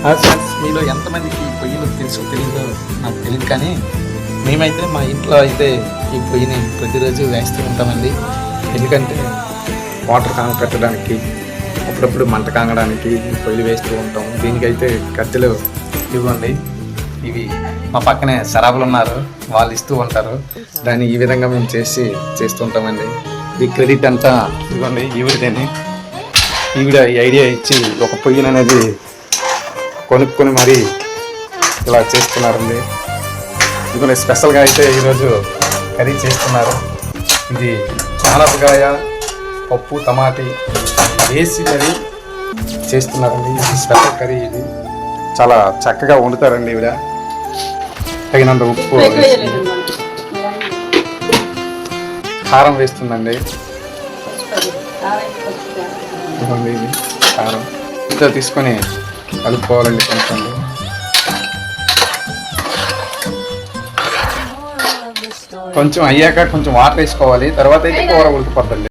Friends, మీలో ఎంతమందికి ఈ పొయ్యిలు తెలియదో నాకు తెలియదు, కానీ మేమైతే మా ఇంట్లో అయితే ఈ పొయ్యిని ప్రతిరోజు వేస్తూ ఉంటామండి. ఎందుకంటే వాటర్ పెట్టడానికి, అప్పుడప్పుడు మంట కాగడానికి ఈ పొయ్యిలు వేస్తూ ఉంటాం. దీనికైతే కట్టెలు ఇవ్వండి. ఇవి మా పక్కనే సరాబులు ఉన్నారు, వాళ్ళు ఇస్తూ ఉంటారు. దాన్ని ఈ విధంగా మేము చేస్తుంటామండి. ఈ క్రెడిట్ అంతా ఇవ్వండి ఈవిడని. ఈవిడ ఈ ఐడియా ఇచ్చి ఒక పొయ్యిని అనేది కొనుక్కొని మరీ ఇలా చేస్తున్నారండి. ఇదిగోండి, స్పెషల్గా అయితే ఈరోజు కర్రీ చేస్తున్నారు. ఇది చానపకాయ, పప్పు, టమాటీ వేసి మరీ చేస్తున్నారండి. ఇది స్పెషల్ కర్రీ. ఇది చాలా చక్కగా వండుతారండి ఈవిడ. తగినంత ఉప్పు, కారం వేస్తుందండి. ఇదిగోండి, ఇది కారం ఇంట్లో తీసుకొని కలుపుకోవాలండి. కొంచెం అయ్యాక కొంచెం వాటర్ వేసుకోవాలి. తర్వాత అయితే కూర ఉడికిపోద్దండి.